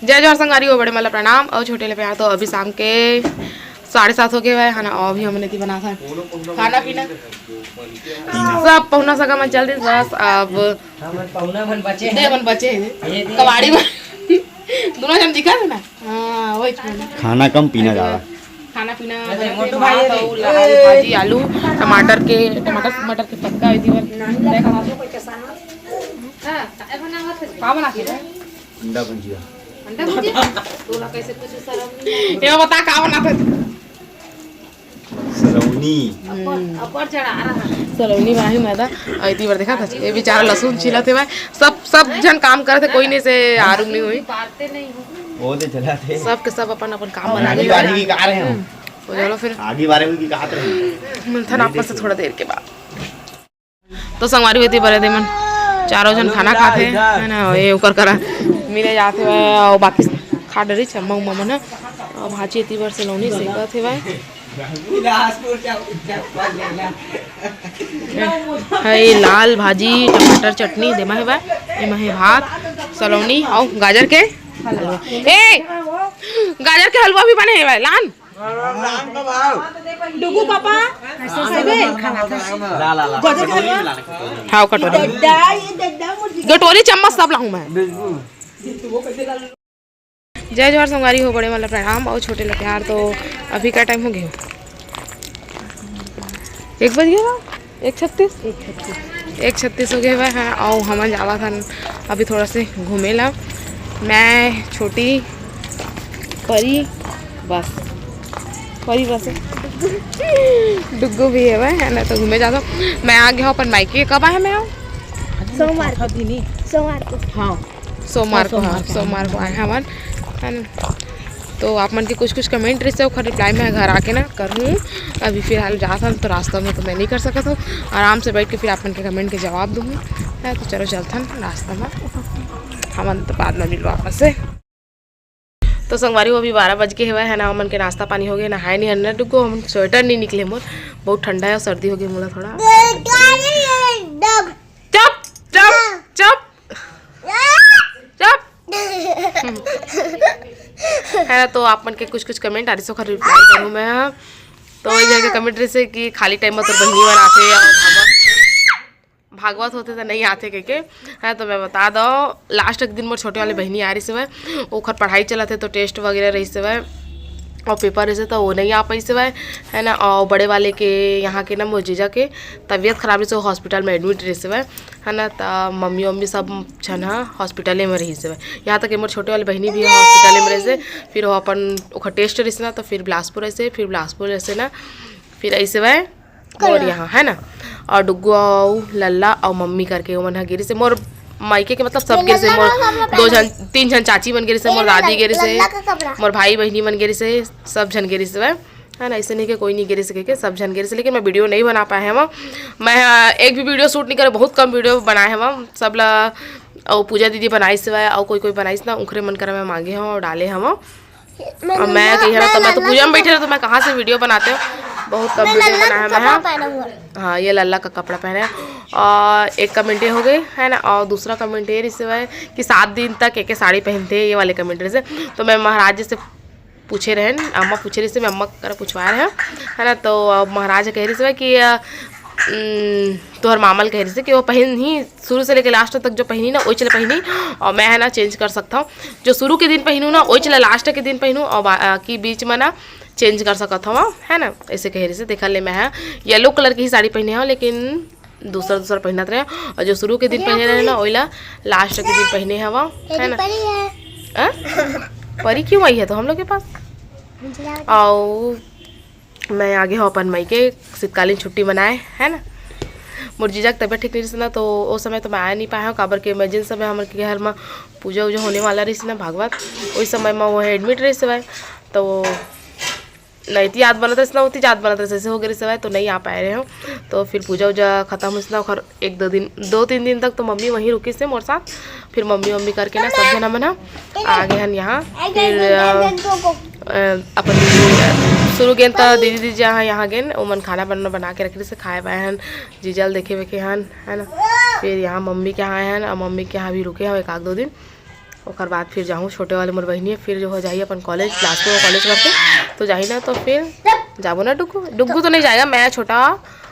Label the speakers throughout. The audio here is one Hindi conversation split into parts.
Speaker 1: जय जोहर संगारी हो बड़े मतलब प्रणाम और छोटे ले प्यार। तो अभी शाम के 7:30 हो गए हुए है ना। और भी हमने थी बना था खाना पीना सब पहुना सका मैं चल दी बस। अब मन बचे कबाड़ी में दोनों जन दिखा थे ना। हाँ वही
Speaker 2: खाना कम पीना ज़्यादा।
Speaker 1: खाना पीना भाजी आलू टमाटर मटर के पत्ता बना के
Speaker 2: अंडा भुजिया
Speaker 1: कैसे कुछ ये बता का बनाते सलौनी बनाई मैं था। इतनी बार देखा था ये बेचारा लहसुन छीला थे भाई। सब जन काम करे थे कोई नहीं से आरूम नहीं हुई
Speaker 2: वो तो चला थे सब
Speaker 1: के सब अपन अपन काम बना
Speaker 2: आगे बारे की कहा रहे हैं
Speaker 1: तो चलो फिर
Speaker 2: आगे बारे की कहा रहे
Speaker 1: मिलता ना आपस से थोड़ा देर के बाद। तो संगवारी हुई थी बड़े दिन चारों जन खाना खाते है ना। ये ऊपर करा मिले जाते हुए और बाकी खा डरी चम्मा उम्मा मन और भाजी इतनी बार सलौनी सेका थे भाई। है लाल भाजी टमाटर चटनी देमा है भाई। एमा है भात सलौनी और गाजर के हलवा। ए गाजर के हलवा भी बने है भाई लान डुगू पापा हाँ कटोरी चम्मच सब लाऊं मैं। जय जोहर संगारी हो बड़े मतलब प्रणाम और छोटे लगे यार। तो अभी का टाइम हो गया 1 बज गया 1:36 हो गए हुए हैं। और हम जावा था अभी थोड़ा से घूमे ला मैं छोटी परी बस डुग्गू भी है वह है ना। तो घूमे जाता हूँ मैं आ गया हूँ अपन मायके। कब आया मैं सोमवार को हाँ सोमवार को आया हमार है ना। तो आप मन के कुछ कमेंट रहे वो रिप्लाई मैं घर आके ना करूँ। अभी फिलहाल जाता तो रास्ता में तो मैं नहीं कर सका था आराम से बैठ के फिर आप मन के कमेंट के जवाब दूँ। तो चलो चलता रास्ता में हम तो बाद में मिलो वापस से। तो संगवारी वो अभी 12 बज के हुआ है ना। मन के नाश्ता पानी हो गया नहाए नहीं अन्ना डुगो हम स्वेटर नहीं निकले मोर बहुत ठंडा है और सर्दी हो गई मोला थोड़ा। चुप चुप चुप चुप है ना। तो आप मन के कुछ कमेंट आ रही सो रिप्लाई करूँ मैं। तो ये जगह कमेंट रही से कि खाली टाइम में तो बहनी बनाते और भागवत होते तो नहीं आते के है। तो मैं बता दो लास्ट एक दिन मोर छोटे वाले बहनी आ रही से भाई ओखर पढ़ाई चला थे तो टेस्ट वगैरह रही से भाई और पेपर रहे तो वो नहीं आ पाई से भाई है ना। और बड़े वाले के यहाँ के ना मोर जीजा के तबीयत खराब रही से हॉस्पिटल में एडमिट रही से भाई है ना। तो मम्मी सब छन हॉस्पिटल में रही से भाई। यहाँ तक मोर छोटे वाले बहनी भी हॉस्पिटल में रही से फिर वो अपन ओखर टेस्ट रही ना। तो फिर बिलासपुर ऐसे फिर बिलासपुर ऐसे ना फिर ऐसे भाई और यहाँ है ना। और डुग्गू लल्ला और मम्मी करके वो मन गिरी से मोर मायके के मतलब सब गिरी से मोर 3 जन चाची बन गिरी से मोर दादी गिरी से मोर भाई बहनी बन गिरी से सब जन गिरी से है ना। ऐसे नहीं कि कोई नहीं गिरी से के सब जन गिरी से। लेकिन मैं वीडियो नहीं बना पाए हम मैं एक भी वीडियो शूट नहीं करे बहुत कम वीडियो बनाए हम सब ला। और पूजा दीदी बनाई से और कोई बनाई ना उखरे मन कर मैं मांगे हम और डाले हम और मैं कही है ना। तो मैं तो पूजा में बैठे रहे तो मैं कहाँ से वीडियो बनाते हो बहुत कम वीडियो बनाया मैं। हाँ ये लल्ला का कपड़ा पहने और एक कमेंट हो गई है ना। और दूसरा कमेंट ये रिसीव है कि 7 दिन तक एक साड़ी पहनते हैं ये वाले कमेंट से। तो मैं महाराज जी से पूछे रहे अम्मा पूछे रही से मैं अम्मा कर पूछवा रहे हैं है ना। तो महाराज कह रही से कि तोहर मामल कह रही से कि वो पहन ही शुरू से लेकर लास्ट तक जो पहनी ना वही चले पहनी और मैं है ना चेंज कर सकता हूँ। जो शुरू के दिन पहनूँ ना वही चले लास्ट के दिन पहनूँ और बाकी बीच में ना चेंज कर सकता हूँ है ना। ऐसे कह रही से देखा ले मैं है येलो कलर की ही साड़ी पहने हूँ लेकिन दूसरा पहनत रहे और जो शुरू के दिन पहने रहे ना वही लास्ट के दिन पहने हवा है ना। परी क्यों आई है तो हम लोग के पास। और मैं आगे हूँ अपन मई के शीतकालीन छुट्टी मनाए है ना। मोर जीजा की तबियत ठीक नहीं रही ना तो उस समय तो मैं आ नहीं पाया हूँ काबर के इमरजेंसी समय हमारे घर में पूजा वूजा होने वाला रही ना भागवत उस समय में वो एडमिट रही से तो नहीं थी याद बनत रही ना उतनी याद बनत रही ऐसे हो गई से तो नहीं आ पाए रहे हो। तो फिर पूजा वूजा खत्म हुई ना और 2-3 दिन तक तो मम्मी वहीं रुकी से मोर साथ। फिर मम्मी करके ना सब जना मना आ गए हैं यहाँ। फिर अपन शुरू गेन तो दीदी यहाँ गेन ओमन खाना बना के रखी से खाए पाए हैं जीजल देखे वेखे हैं है ना। फिर यहाँ मम्मी के यहाँ हैं और मम्मी के यहाँ भी रुके हैं 1-2 दिन और बाद फिर जाऊँ छोटे वाले मोर बहनी है, फिर जो हो जाइए अपन कॉलेज क्लास में कॉलेज करके तो जाही ना, तो फिर जाबो ना डुगू। डुगू तो नहीं जाएगा, मैं छोटा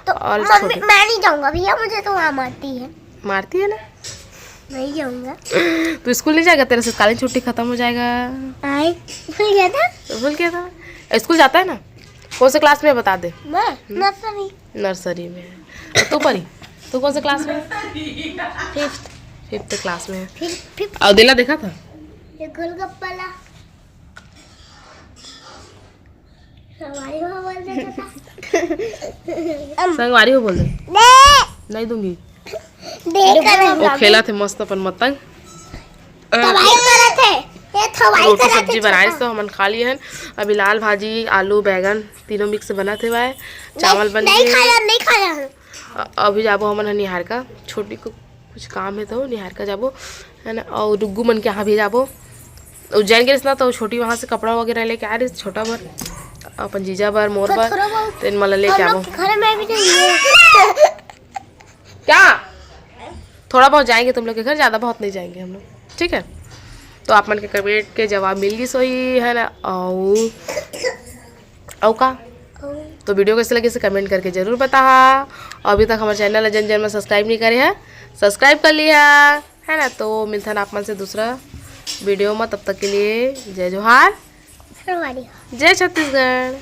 Speaker 3: तो
Speaker 1: और छोटी।
Speaker 3: मैं नहीं जाऊंगा भैया, मुझे तो वहाँ मारती है।
Speaker 1: मारती है ना,
Speaker 3: नहीं जाऊंगा।
Speaker 1: तो स्कूल नहीं जाएगा, तेरा शीतकालीन छुट्टी खत्म हो जाएगा।
Speaker 3: आई भूल गया था।
Speaker 1: तो भूल गया था। स्कूल जाता है ना, कौन से क्लास में है बता दे।
Speaker 3: मैं नर्सरी।
Speaker 1: नर्सरी में है। और तू परी, तू कौन से क्लास में है?
Speaker 3: 5th।
Speaker 1: 5th क्लास में है।
Speaker 3: फिर
Speaker 1: और दिला देखा था
Speaker 3: ये गोलगप्पा ला हमारी माँ बोल देता था।
Speaker 1: संगवारी हो बोल दे,
Speaker 3: दे
Speaker 1: नहीं दूंगी।
Speaker 3: देख
Speaker 1: वो खेला थे मस्त अपन मतंग,
Speaker 3: थवाई करे थे, ये थवाई
Speaker 1: रोटी
Speaker 3: करे
Speaker 1: सब्जी
Speaker 3: थे।
Speaker 1: बनाए तो हमन खा लिए हैं। अभी लाल भाजी आलू बैगन तीनों मिक्स बना थे भाई, चावल बन
Speaker 3: नहीं
Speaker 1: गए।
Speaker 3: खाया, नहीं खाया।
Speaker 1: अभी जाबो हमन निहार का, छोटी को कुछ काम है तो निहार का जाबो है ना। और डुग्गू मन के यहाँ भी जाबो, उज्जैन गए ना, तो छोटी वहाँ से कपड़ा वगैरह लेके आ रही, छोटा भर अपन जीजा भर मोर भर तेन मला लेके
Speaker 3: हम
Speaker 1: आवो।
Speaker 3: लोग घर में भी जाएंगे।
Speaker 1: क्या थोड़ा बहुत जाएंगे तुम लोग के घर, ज़्यादा बहुत नहीं जाएंगे हम लोग, ठीक है। तो आप मन के कमेंट के जवाब मिल गई सोई है ना। औ का तो वीडियो कैसे लगे से कमेंट करके ज़रूर बता। अभी तक हमारे चैनल जन जन में सब्सक्राइब नहीं करे हैं, सब्सक्राइब कर लिया है ना। तो मिलता है आप मन से दूसरा वीडियो में, तब तक के लिए जय जोहार, जय छत्तीसगढ़।